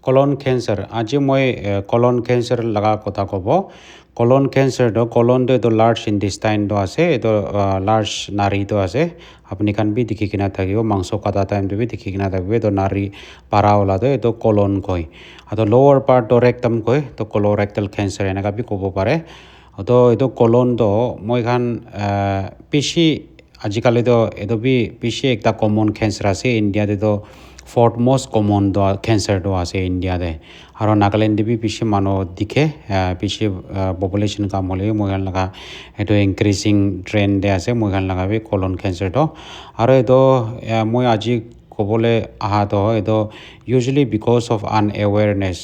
colon cancer আজি মই colon cancer laga kotha kobo colon cancer do colon do large intestine do ase edo large nari do ase apni kan bi dikhi kina thakibo mangso kata time do bi dikhi kina thakibo edo nari para ola do edo colon koi ado lower part do rectum koi to colorectal cancer enaka bi kobo pare ado edo colon do moi khan pishi ajikali do edo bi pishi ekta common cancer ase India de do fourth most common do cancer do ase India de aro Nagaland de bi pishi mano dikhe pishi population kam hole moihan laga eto increasing trend de ase moihan laga bi colon cancer do aro edo moi aji kobole aha do edo usually because of awareness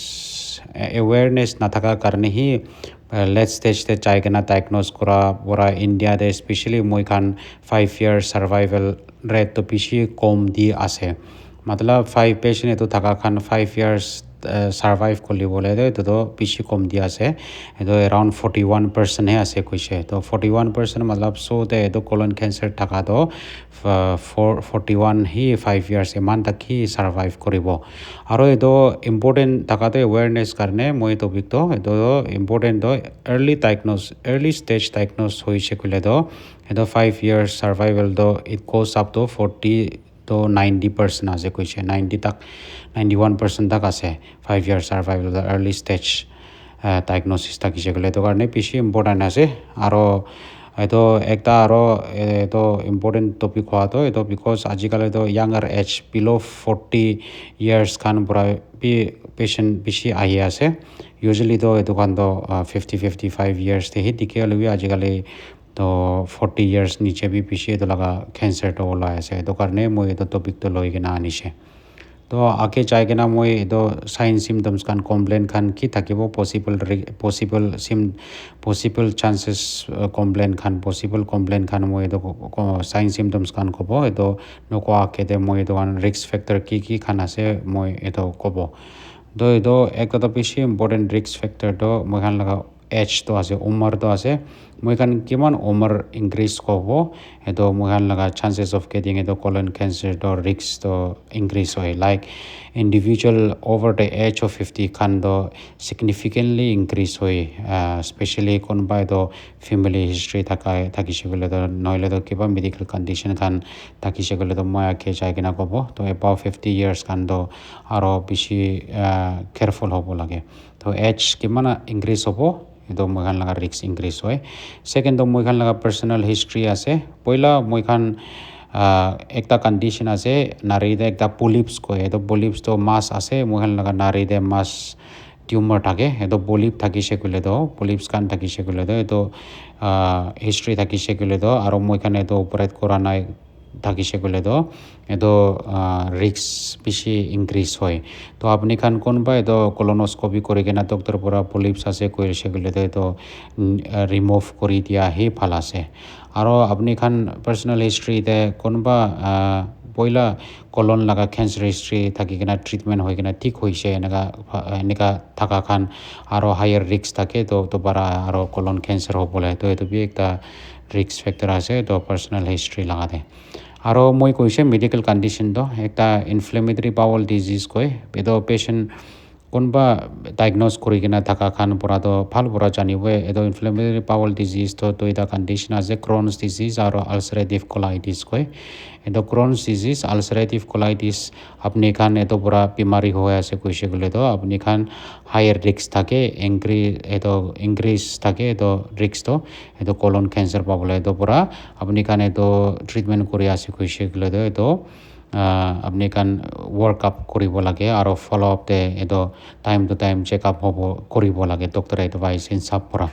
nathaka karne hi late stage te chai kana diagnose kora pura India de especially moi khan 5 years survival rate to pishi kom di ase matlab 5 patient eto thaka khan 5 years survive koli bole de to pishi kom di ase edo around 41% he ase koise to 41% matlab so de edo colon cancer thaka do 41 hi 5 years eman tak hi survive koribo aro edo important thaka de awareness karne moi topic to edo important do early stage diagnose hoise kole do edo 5 years survival do it goes up to 40 to 90% ase koise 90 tak 91% tak ase 5 years survival the early stage diagnosis takise kole to karne pishi important ase aro edo ekta aro edo important topic hoa to edo because ajikali do younger age below 40 years khan pura bi patient bishi ahi ase usually do edo kan do 55 years te hi dikhe ali ajikali to 40 years niche bi pishi edo laga cancer to ola ase edo karne moi edo topic to loi kena anise to ake chai kena moi edo sign symptoms kan complain khan ki thakibo possible chances complain khan moi edo sign symptoms kan kobo edo noko ake de moi edo risk factor ki khan ase moi edo kobo do edo ekta to pishi important risk factor do moi khan laga age to ase umar to ase moi khan kiman umar increase kobo edo moi khan laga chances of getting edo colon cancer to risk to increase hoy like individual over the age of 50 khan do significantly increase hoy especially konba edo family history thakise gole do noile do kiba medical condition khan thakise gole do moi ake chai kena kobo to above 50 years khan do aro bishi careful hobo lage to age kimana increase hobo edo moi khan laga risk increase hoy second do moi khan laga personal history ase poila moi khan ekta condition ase nari de ekta polyps ko edo polyps to mass ase moi khan laga nari de mass tumor thake edo polyp thakise kole do polyps kan thakise kole do edo history thakise kole do aro moi khan edo operate kora nai thakise kole do edo risk bishi increase hoy to apni khan konba edo colonoscopy kori kena doctor pura polyps ase koise kole do edo remove kori dia he phal ase aro apni khan personal history de konba poila colon laga cancer history thaki kena treatment hoi kena thik hoise eneka thaka khan aro higher risk thake to bara aro colon cancer hobole to eto bi ekta risk factor ase to personal history laga de aro moi koise medical condition do ekta inflammatory bowel disease koi edo patient konba diagnose kori kena thaka khan pura do phal pura janibo edo inflammatory bowel disease to eta condition ase Crohn's disease aro ulcerative colitis koi edo Crohn's disease ulcerative colitis apni khan edo pura bimari hoy ase koise gole do apni khan higher risk thake increase thake edo risk to edo colon cancer pabole edo pura apni khan edo treatment kori ase koise gole do edo apni khan work up koribo lage aro follow up de edo time to time check up hobo koribo lage doctor advice in sab pura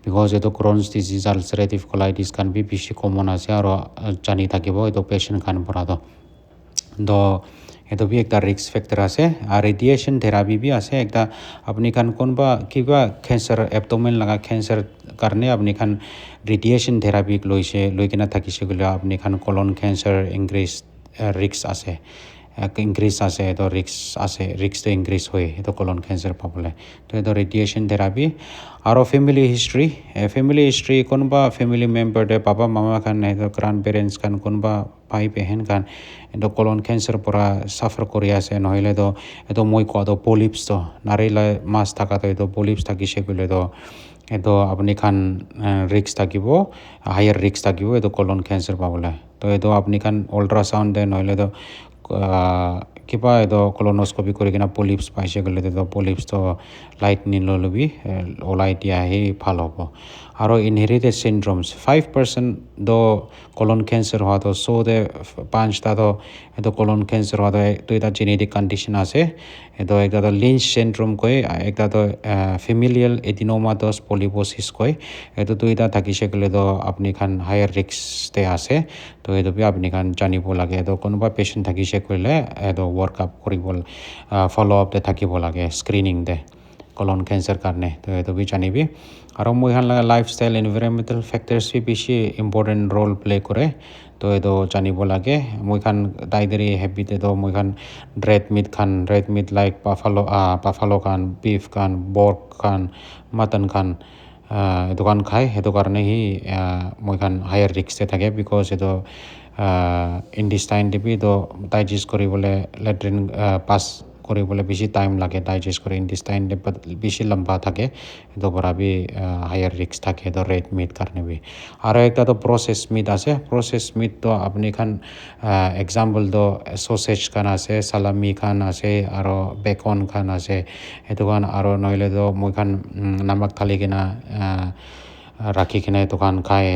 because edo Crohn's disease ulcerative colitis kan bi bishi common ase aro jani thakibo edo patient khan pura do edo bi ekta risk factor ase radiation therapy bi ase ekta apni khan konba kiba cancer abdomen laga cancer karne apni khan radiation therapy loikena thakise gole apni khan colon cancer increase risk ase increase আছে এইটো ৰিক্সটো increase হয় এইটো কলন cancer পাবলৈ তো এইটো radiation therapy আৰু family history কোনোবা family মেম্বাৰতে papa মামা খান এইটো গ্ৰাণ্ড পেৰেণ্টছ খান কোনোবা ভাই বেহেন খান এইটো কলন কেঞ্চাৰ পৰা চাফাৰ কৰি আছে নহ'লেতো এইটো মই কোৱাটো পলিপছটো নাৰিলে মাছ থকাটো এইটো পলিপছ থাকিছে ক'লেতো এইটো আপুনি খান ৰিক্স থাকিব হায়াৰ ৰিক্স থাকিব এইটো কলন কেঞ্চাৰ পাবলৈ তো এইটো আপুনি খান আল্ট্ৰাচাউণ্ড দে নহ'লেতো কিবা এইটো কলনস্কপি কৰি কিনে পলিপছ পাইছে গ'লে তো পলিপছটো লাইট নিলবি ওলাই দিয়াহি ভাল হ'ব আৰু ইনহেৰিটেড চিণ্ড্ৰমছ 5% দ কলন কেঞ্চাৰ হোৱাটো চৌতে 5টাতো এইটো কলন কেঞ্চাৰ হোৱাটো এইটো এটা জেনেটিক কণ্ডিশ্যন আছে এইটো একটা লিঞ্চ চিণ্ড্ৰম কয় একটাতো ফেমিলিয়েল এডিনোমাটাছ পলিপোচিছ কয় এইটো দুইটা থাকিছে গ'লেতো আপুনি খান হায়াৰ ৰিক্সতে আছে তো এইটো আপুনি খান জানিব লাগে এইটো কোনোবা পেচেণ্ট থাকিছে কৰিলে এইটো ৱৰ্কআপ কৰিব ফ'ল' আপতে থাকিব লাগে স্ক্ৰিনিং দে কলন কেঞ্চাৰ কাৰণে তো এইটো জানিবি আৰু মই খান লাইফষ্টাইল এনভাইৰনমেণ্টেল ফেক্টৰ্ছ বেছি ইম্পৰ্টেণ্ট ৰ'ল প্লে কৰে তো এইটো জানিব লাগে মই খান ডায়েৰী হেবিট এইটো মই খান ৰেড মিট লাইক বাফালো খান বিফ খান বৰ্ক খান মাটন খান এইটো খান খায় সেইটো কাৰণে মই খান হায়াৰ ৰিক্সতে থাকে বিকজ এইটো ইণ্টেষ্টাইন দিবি তো ডাইজেষ্ট কৰিবলৈ লেট্ৰিন পাছ কৰিবলৈ বেছি টাইম লাগে ডাইজেষ্ট কৰি ইণ্টেষ্টাইন বেছি লম্বা থাকে সেইটো পৰা হায়াৰ ৰিক্স থাকে এইটো ৰেড মিট কাৰণে আৰু একটাতো প্ৰচেছ মিট আছে প্ৰচেছ মিটটো আপুনি খান এক্সাম্পলটো চচেজ খান আছে চালামি খান আছে আৰু বেকন খান আছে সেইটো খান আৰু নহ'লেতো মই খান নামক ঢালি কিনে ৰাখি কিনে দোকান খায়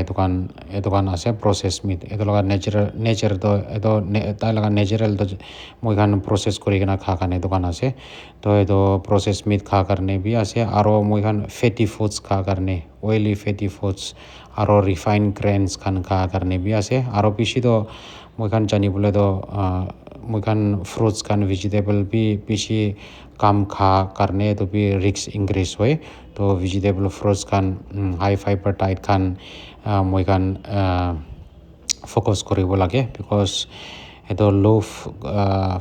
দোকান আছে প্ৰচেছ মিট এইটো লগা নেচাৰটো এইটো তাৰ লগা নেচাৰেলটো মই খান প্ৰচেছ কৰি কিনে খোৱা কাৰণে দোকান আছে তো এইটো প্ৰচেছ মিট খোৱা কাৰণে আছে আৰু মই খান ফেটি ফুডছ খোৱা কাৰণে অইলি ফেটি ফুডছ আৰু ৰিফাইন গ্ৰেইনছ খান খোৱা কাৰণে আছে আৰু বেছিতো মই খান জানিবলৈতো মই খান ফ্ৰুটছ খান ভেজিটেবল বেছি কাম খোৱা কাৰণে এইটো ৰিক্স ইনক্ৰিজ হয় তো ভেজিটেবল ফ্ৰুটছ খান হাই ফাইবাৰ ডায়েট খান মই খান ফ'কাছ কৰিব লাগে বিকজ এইটো ল'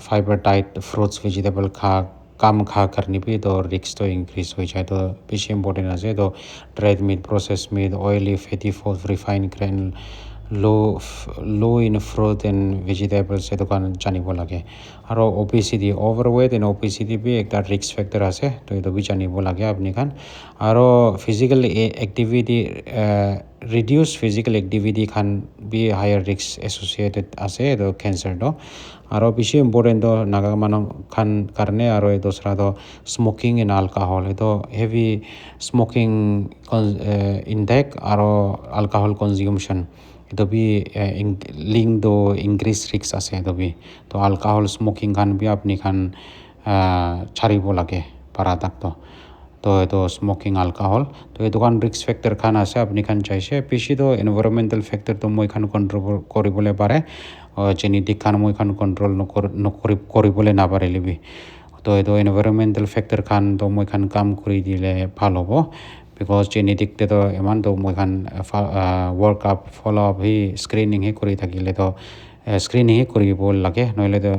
ফাইবাৰ ডায়েট ফ্ৰুটছ ভেজিটেবল কাম খোৱা কাৰণে তো ৰিক্সটো ইনক্ৰিজ হৈ যায় তো বেছি ইম্পৰ্টেণ্ট আছে তো dried meat processed meat oily fatty food refined grain low' in fruit and vegetables এইটো কাৰণে জানিব লাগে আৰু অবেচিটি অভাৰৱেট এণ্ড অবেচিটি একটা ৰিক্স ফেক্টৰ আছে তো এইটো জানিব লাগে আপুনি খান আৰু physical activity reduce physical activity খান হায়াৰ ৰিক্স এছ'চিয়েটেড আছে এইটো কেঞ্চাৰটো আৰু বেছি ইম্পৰ্টেণ্টটো নাগা মানুহ খান কাৰণে আৰু এই দোসৰাটো স্মকিং এণ্ড এলকহল এইটো হেভি স্মকিং ইনটেক আৰু এলকহল কনজিউমশ্যন এইটো লিংকটো ইনক্ৰিজ ৰিক্স আছে এইটো তো এলকহল স্মকিং খান আপুনি খান ছাৰিব লাগে পাৰাটাকটো তো এইটো স্মকিং এলকহল তো এইটো খান ৰিক্স ফেক্টৰ খান আছে আপুনি খান চাইছে বেছিতো এনভাইৰনমেণ্টেল ফেক্টৰটো মই খান কণ্ট্ৰল কৰিবলৈ পাৰে জেনেটিক খান মই খান কণ্ট্ৰল কৰিবলৈ নাপাৰিলিবি তো এইটো এনভাইৰনমেণ্টেল ফেক্টৰ খান তো মই খান কাম কৰি দিলে ভাল হ'ব বিকজ জেনেটিকতেতো ইমানতো মই খান ৱৰ্কআপ ফ'ল' আপ স্ক্ৰিনিংহে কৰি থাকিলে তো স্ক্ৰিনিংহে কৰিব লাগে নহ'লেতো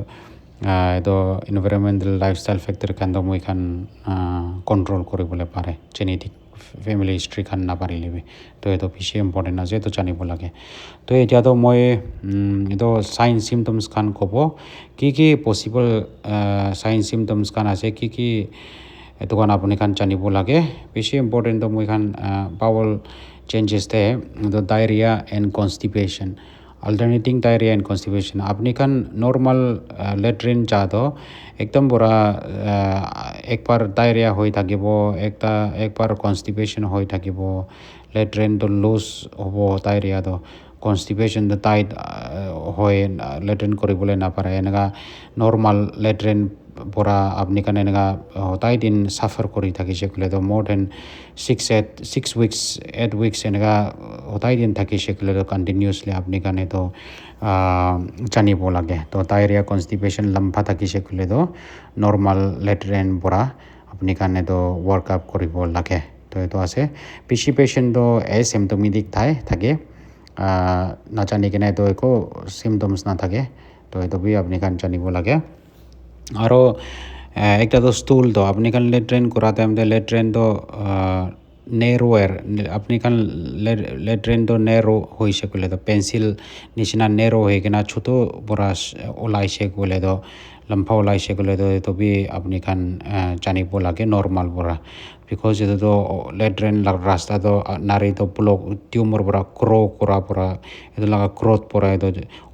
এইটো এনভাইৰনমেণ্টেল লাইফষ্টাইল ফেক্টৰ খান তো মই খান কণ্ট্ৰল কৰিবলৈ পাৰে জেনেটিক ফেমিলি হিষ্ট্ৰী খান নাপাৰিলিবি তো এইটো বেছি ইম্পৰ্টেণ্ট আছে এইটো জানিব লাগে তো এতিয়াতো মই এইটো চাইন চিমটমছ খান ক'ব কি পচিবল চাইন চিমটমছ খান আছে কি এইটো কাৰণে আপুনি খান জানিব লাগে বেছি ইম্পৰ্টেণ্টটো মই খান bowel changes the diarrhoea and constipation alternating diarrhoea and constipation আপুনি খান নৰ্মেল লেট্ৰিন যাতো একদম পুৰা একবাৰ ডায়েৰিয়া হৈ থাকিব একবাৰ কনষ্টিপেশ্যন হৈ থাকিব লেট্ৰিনটো লুজ হ'ব ডায়েৰিয়াটো কনষ্টিপেশ্যনটো টাইট হৈ লেট্ৰিন কৰিবলৈ নাপাৰে এনেকুৱা নৰ্মেল লেট্ৰিন পৰা আপুনি কাৰণে এনেকুৱা সদায় দিন চাফাৰ কৰি থাকিছে ক'লেতো মোৰ দেন 8 উইকছ এনেকুৱা সদায় দিন থাকিছে ক'লেতো কণ্টিনিউছলি আপুনি কাৰণেতো জানিব লাগে তো ডায়েৰিয়া কনষ্টিপেশ্যন লম্বা থাকিছে ক'লেতো নৰ্মেল লেট্ৰিন পৰা আপুনি কাৰণেতো ৱৰ্কআপ কৰিব লাগে তো এইটো আছে বেছি পেচেণ্টটো এচিমটমেটিক থাকে নাজানি কিনে তো একো চিমটমছ নাথাকে তো এইটো আপুনি কাৰণ জানিব লাগে আৰু একটা তো ষ্টুল তো আপনি খান লেট্রেন করা টাইম দে লেট্রেন তো নেরোয়ের আপনি খান লেট্রেন তো নেরো হয়েছে কইলে তো পেন্সিল নিচিনা নেরো হয়ে কিনা ছোট বড় ওলাইছে কইলে তো লম্ফা ওলাইছে কইলে তো বি আপনি খান জানিব লাগে নর্মাল বড় বিকজ এটা তো লেট্রেন রাস্তা তো নারী তো ব্লক টিউমার বড় ক্রো করা পড়া এটা লাগা ক্রোথ পড়া এটা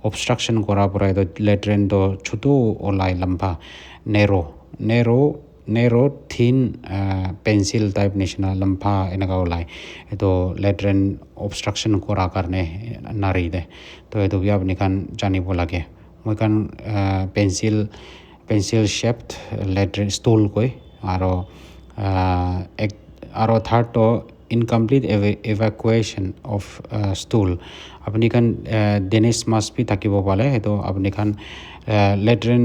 অবস্ট্রাকশন করা পড়া এটা লেট্রেন তো ছোট ওলাই লম্ফা নেরো নেরো থিন পেন্সিল টাইপ নিচিনা লম্ফা এনেকা ওলাই এইটো লেট্ৰেইন অবষ্ট্ৰাকশ্যন কৰাৰ কাৰণে নাৰী দে তো এইটো বি আপুনি খান জানিব লাগে মই খান পেন্সিল শ্বেপড লেট্ৰেইন ষ্টুল কৈ আৰু থাৰ্ডটো ইনকমপ্লিট এভাকুৱেশ্যন অফ ষ্টুল আপুনি খান ডেনিছ মাষ্ট বি থাকিব পাৰে সেইটো আপুনি খান লেট্ৰেইন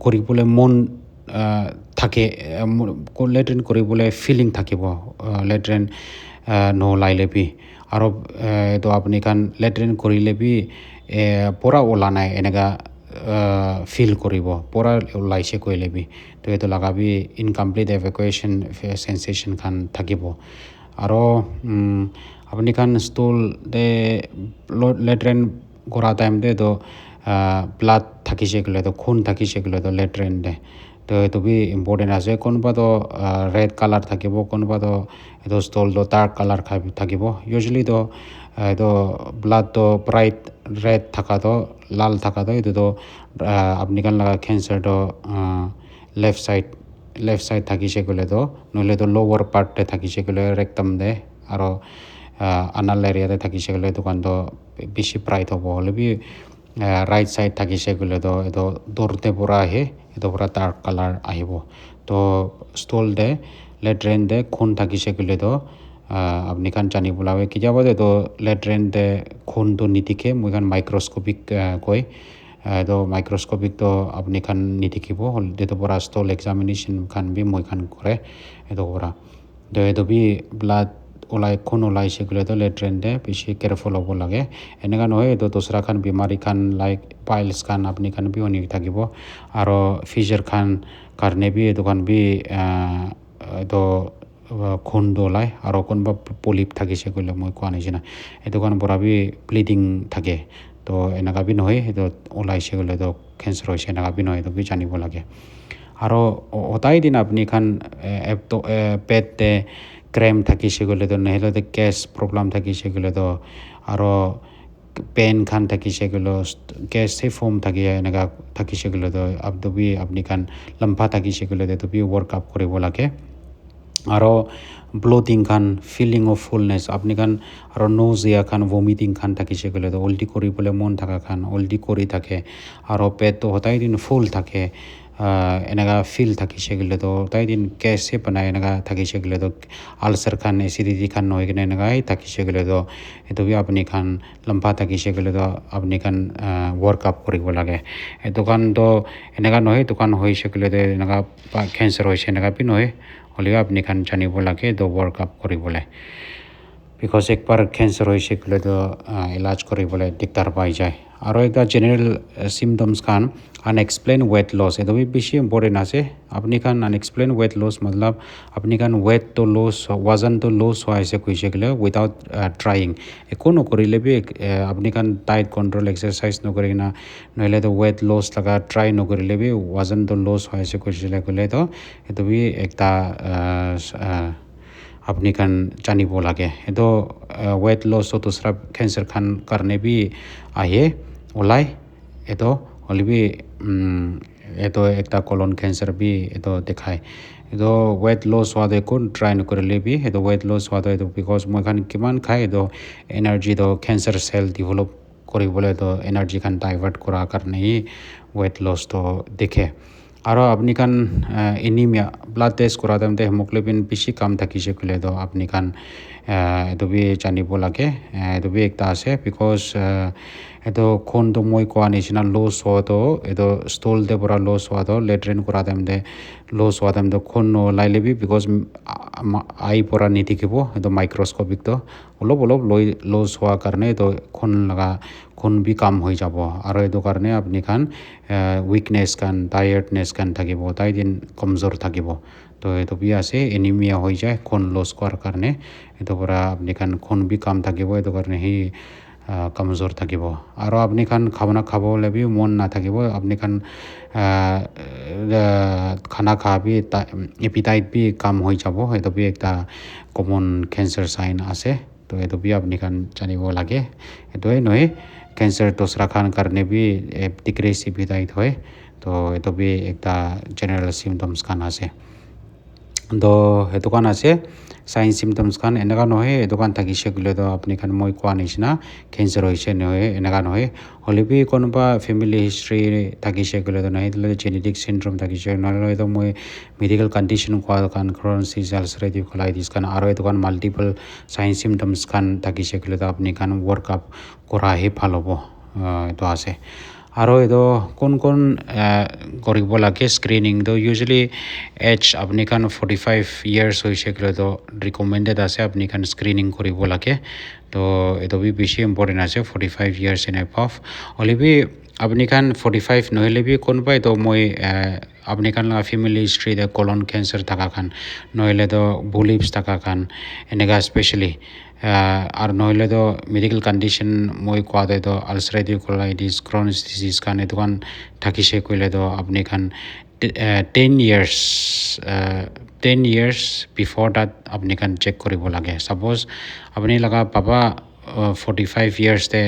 কৰিবলৈ মন থাকে লেট্ৰিন কৰিবলৈ ফিলিং থাকিব লেট্ৰিন নোলাইলে বি আৰু এইটো আপুনি খান লেট্ৰিন কৰিলে বি পৰা ওলা নাই এনেকা ফিল কৰিব পৰা ওলাইছে কৰিলে বি তো এইটো লগাবি ইনকমপ্লিট এভেকুৱেশ্যন চেঞ্চেশ্যন খান থাকিব আৰু আপুনি খান ষ্টুল দে লেট্ৰিন কৰা টাইম দে তো ব্লাড থাকিছে গ'লে তো খুন থাকিছে গ'লে তো লেট্ৰিন দে তো এইটো বি ইম্পৰ্টেণ্ট আছে কোনোবা তো ৰেড কালাৰ থাকিব কোনোবা তো এইটো ষ্টলটো ডাৰ্ক কালাৰ থাকিব ইউজুৱেলি তো এইটো ব্লাডটো ব্ৰাইট ৰেড থকাটো লাল থকাটো এইটোতো আপুনি খান লগা কেঞ্চাৰটো লেফ্ট চাইড থাকিছে গ'লে তো নহ'লে তো লৱাৰ পাৰ্টতে থাকিছে গ'লে ৰেক্টাম দে আৰু আনাল এৰিয়াতে থাকিছে গ'লে দোকানটো বেছি ব্ৰাইট হ'ব হ'লে বি ৰাইট চাইড থাকিছে গ'লে তো এইটো দৌৰতে পৰা আহে এইটো পৰা ডাৰ্ক কালাৰ আহিব তো ষ্টল দে লেট্ৰেইন দে খুন থাকিছে গ'লে তো আপুনি খান জানিব লাগে কেতিয়াবা এইটো লেট্ৰেইন দে খুনটো নিতিকে মই খান মাইক্ৰস্কপিক কয় এইটো মাইক্ৰস্কপিকটো আপুনি খান নিতিকিব এইটো পৰা ষ্টল এক্সামিনেশ্যন খান বি মই খান কৰে এইটো পৰা তো এইটো বি ব্লাড খুন ওলাইছে গ'লে তো লেট্ৰেইন দে বেছি কেয়াৰফুল হ'ব লাগে এনেকুৱা নহয় এইটো দোচৰা খান বেমাৰী খান লাইক পাইলছ খান আপুনি খান বি শুনি থাকিব আৰু ফিজাৰ খান কাৰণে বি এইটো খান বি এইটো খুনটো ওলাই আৰু কোনোবা পলিপ থাকিছে গ'লে মই কোৱা নিচিনা এইটো কাৰণ পৰা বি ব্লিডিং থাকে তো এনেকুৱা বি নহয় সেইটো ওলাইছে গ'লে তো কেঞ্চাৰ হৈছে এনেকুৱা বি নহয় এইটো বি জানিব লাগে আৰু সদায় দিন আপুনি খান পেটতে ক্ৰেম থাকিছে গ'লে তো নহ'লে গেছ প্ৰব্লেম থাকিছে গ'লে তো আৰু পেন খান থাকিছে গ'লে গেছে ফৰ্ম থাকি এনেকুৱা থাকিছে গ'লে তো বি আপুনি খান লম্ফা থাকিছে গ'লে তো বি ৱৰ্কআউট কৰিব লাগে আৰু ব্লটিং খান ফিলিং অফ ফুলনেছ আপুনি খান আৰু ন'জিয়া খান ভমিটিং খান থাকিছে গ'লে তো উল্টি কৰিবলৈ মন থকা খান উল্টি কৰি থাকে আৰু পেটটো সদায় দিন ফুল থাকে এনেকুৱা ফিল থাকিছে গ'লে তো সদায় দিন গেছে বনাই এনেকুৱা থাকিছে গ'লে তো আলচাৰ খান এচিডিটি খান নহয় কিনে এনেকুৱাই থাকিছে গ'লে তো সেইটো বি আপুনি খান লম্ফা থাকিছে গ'লে তো আপুনি খান ৱৰ্কআউট কৰিব লাগে এইটো কাৰণতো এনেকুৱা নহয় দোকান হৈছে গ'লে তো এনেকুৱা কেঞ্চাৰ হৈছে এনেকুৱা বি নহয় হ'লেও আপুনি খান জানিব লাগে তো ৱৰ্কআউট কৰিবলৈ বিকজ একবাৰ কেঞ্চাৰ হৈছে গ'লে তো ইলাজ কৰিবলৈ দিগদাৰ পাই যায় আৰু এটা জেনেৰেল চিমটমছ খান আনএক্সপ্লেইন ৱেট লছ এইটো বেছি ইম্পৰ্টেণ্ট আছে আপুনি খান আনএক্সপ্লেইন ৱেট লছ মতলব আপুনি খান ৱেটটো লছ ওজনটো লছ হোৱা হৈছে কৈছে গ'লে উইদাউট ট্ৰাইং একো নকৰিলে বি আপুনি খান ডায়েট কণ্ট্ৰল এক্সাৰচাইজ নকৰি কিনা নহ'লে তো ৱেট লছ লগা ট্ৰাই নকৰিলে বি ওজনটো লছ হোৱা হৈছে কৈছিলে গ'লে তো সেইটো বি এটা আপুনি খান জানিব লাগে এইটো ৱেট লছটো দুসৰা কেঞ্চাৰ খান কাৰণে বি আহে ওলাই এইটো হ'লে বি এইটো একটা কলন কেঞ্চাৰ বি এইটো দেখায় এইটো ৱেট লছ হোৱাটো একো ট্ৰাই নকৰিলে বি সেইটো ৱেট লছ হোৱাটো এইটো বিকজ মই খান কিমান খাই এইটো এনাৰ্জিটো কেঞ্চাৰ চেল ডেভেলপ কৰিবলৈ তো এনাৰ্জি খান ডাইভাৰ্ট কৰাৰ কাৰণে ৱেট লছটো দেখে আৰু আপুনি খান এনিমিয়া ব্লাড টেষ্ট কৰা টাইমতে হিমোগ্লোবিন বেছি কাম থাকিছে গ'লে তো আপুনি খান এইটো বি জানিব লাগে এইটো বি একটা আছে because eto khon to moi koa nishina loss howa to eto stool de pura loss howa to latrine kura time de loss howa time to khon no lai lebi because eye pura nithikibo eto microscopic to olop loss howa karne to khon laga khon bi kam hoi jabo aro eto karne apni khan weakness kan tiredness kan thakibo tai din komjor thakibo to eto bi ase anemia hoi jay khon loss kar karne eto pura apni khan khon bi kam thakibo eto karne hi কমজোর থাকিব আৰু আপুনি খান খানা খাব লাগি মন নাথাকিব আপুনি খান খানা খাবি এপিটাইট বি কাম হৈ যাব সেইটো বি একটা কমন ক্যান্সার সাইন আছে তো এইটো বি আপুনি খান জানিব লাগে এইটোৱে নহয় ক্যান্সাৰ দোসৰা খান কাৰণে বি ডিক্রিজ এপিটাইট হয় তো এইটো বি একটা জেনারেল সিমটমস খান আছে তো সেইটো কান আছে সাইন সিমটমস খান এনেকা নহয় এইটো কান থাকিছে গ'লে তো আপুনি খান মই কোৱা নিচিনা ক্যান্সাৰ হৈছে নহয় এনেকা নহয় হ'লে বি কোনোবা ফেমিলি হিষ্ট্ৰী থাকিছে গ'লে তো নহয় জেনেটিক সিন্ড্ৰোম থাকিছে নহ'লে তো মই মেডিকেল কণ্ডিশ্যন কোৱা কান ক্ৰনিক আলচাৰেটিভ কোলাইটিছ কান আৰু এইটো কান মাল্টিপল সাইন সিমটমস খান থাকিছে গ'লে তো আপুনি খান ৱৰ্কআপ কৰাহে ভাল হ'ব এইটো আছে আৰু এইটো কোন কৰিব লাগে স্ক্ৰিনিং তো ইউজুৱেলি এজ আপুনি খান 45 ইয়াৰ্ছ হৈছে গ'লে তো ৰিকমেণ্ডেড আছে আপুনি খান স্ক্ৰিনিং কৰিব লাগে তো এইটো বি বেছি ইম্পৰ্টেণ্ট আছে 45 ইয়াৰ্ছ এণ্ড এবাভ হ'লে বি আপুনি খান 45 নহ'লে বি কোনোবাই তো মই আপুনি খান ফেমিলি হিষ্ট্ৰীতে কলন কেঞ্চাৰ থকা খান নহ'লে তো বুলিপছ থকা খান এনেকা স্পেচিয়েলি আৰু নহ'লে তো মেডিকেল কণ্ডিশ্যন মই কোৱাতে তো আলচাৰেটিভ কোলাইটিছ ক্ৰনিক ডিজিজ খান এইটো খান থাকিছে কৰিলে তো আপুনি খান 10 years বিফৰ তাত আপুনি খান চেক কৰিব লাগে ছাপ'জ আপুনি লগা পাবা 45 ইয়াৰ্ছতে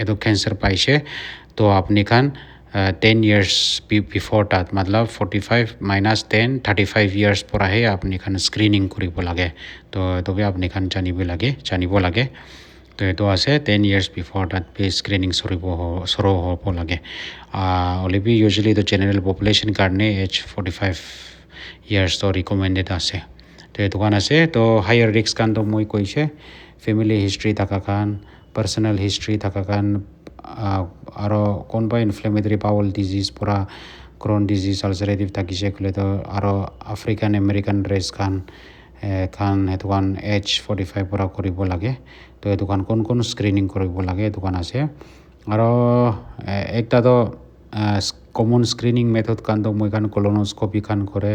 এইটো কেঞ্চাৰ পাইছে তো আপুনি খান 10 years বিফৰ তাত মতলব 45 minus 10 35 years পৰাহে আপুনি খান স্ক্ৰিনিং কৰিব লাগে তো এইটো আপুনি খান জানিব লাগে তো এইটো আছে 10 years বিফৰ তাত স্ক্ৰিনিং চৰু হ'ব লাগে হ'লে বি ইউজুৱেলি তো জেনেৰেল পপুলেশ্যন কাৰণে এজ 45 years তো ৰিকমেণ্ডেড আছে তো এইটো কান আছে তো হায়াৰ ৰিস্ক কান তো মই কৈছে ফেমিলি হিষ্ট্ৰী থকা খান পাৰ্চনেল হিষ্ট্ৰী থকা খান আৰু কোনোবা ইনফ্লেমেটৰী বাউল ডিজিজ পৰা ক্ৰন ডিজিজ আলচাৰেটিভ থাকিছে ক'লে তো আৰু আফ্ৰিকান আমেৰিকান ৰেচ খান সেইটো কান এজ 45 পৰা কৰিব লাগে তো এইটো কান কোন স্ক্ৰিনিং কৰিব লাগে এইটো কান আছে আৰু একটা তো কমন স্ক্ৰিনিং মেথড কান তো মই খান কলনোস্কপি খান কৰে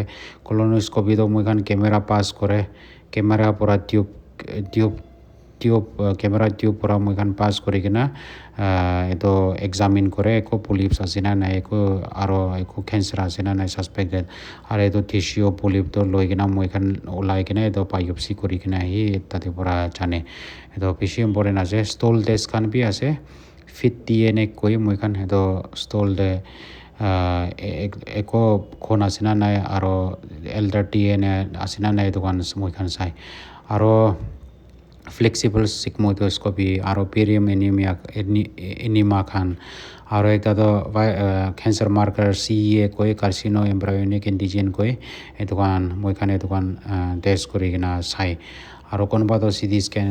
কলনোস্কপি তো মই খান কেমেৰা পাছ কৰে কেমেৰা পৰা টিউব কেমেৰা টিউব পৰা মই খান পাছ কৰি কিনা এইটো এক্সামিন কৰে একো পলিপছ আছে না নাই আৰু একো কেঞ্চাৰ আছে না নাই ছাছপেক্টেড আৰু এইটো টিচিউ পলিপটো লৈ কিনা মই খান ওলাই কিনে এইটো বায়'পচি কৰি কিনে আহি তাতে পৰা জানে এইটো বেছি ইম্পৰ্টেণ্ট আছে ষ্টল টেষ্ট খান বি আছে ফিট DNA কৈ মই খান সেইটো ষ্টল দে একো খুন আছে না নাই আৰু এল্ডাৰ DNA আছে না নাই এইটো কান মই খান চাই আৰু ফ্লেক্সিবল সিগময়ডস্কপি আৰু পেৰিয়াম এনিমা খান আৰু এটা তো কেঞ্চাৰ মাৰ্কাৰ CEA কৈ কাৰ্চিনো এম্ব্ৰায়নিক এণ্টিজেন কৈ এইটো কান মই খান এইটো কান টেষ্ট কৰি কিনা চাই আৰু কোনোবা তো CT স্কেন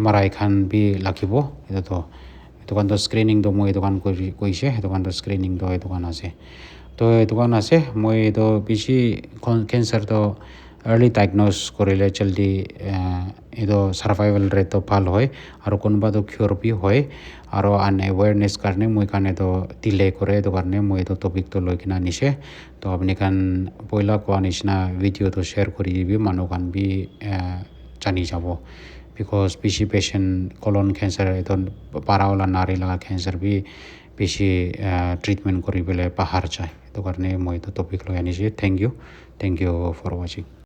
MRI খান বি লাগিব এইটো কান তো স্ক্ৰিনিং তো মই এইটো কান কৈছে সেইটো কান তো স্ক্ৰিনিং তো এইটো কান আছে তো এইটো কান আছে মই এইটো বেছি কেঞ্চাৰ তো early diagnose কৰিলে জলদি এইটো সাৰ্ভাইভেল ৰেটটো ভাল হয় আৰু কোনোবা তো কিউৰ বি হয় আৰু আনএৱাৰনেছ কাৰণে মই কাৰণে তো ডিলে কৰে এইটো কাৰণে মই এইটো টপিকটো লৈ কিনা নিছে তো আপুনি খান পইলা কোৱা নিচিনা ভিডিঅ'টো শ্বেয়াৰ কৰি দিবি মানুহ খান বি জানি যাব বিকজ বেছি পেচেণ্ট কলন কেঞ্চাৰ এইটো পাৰাওলা নাৰী লগা কেঞ্চাৰ বি বেছি ট্ৰিটমেণ্ট কৰিবলৈ পাহাৰ যায় সেইটো কাৰণে মই এইটো টপিক লৈ আনিছোঁ থেংক ইউ ফৰ ৱাচিং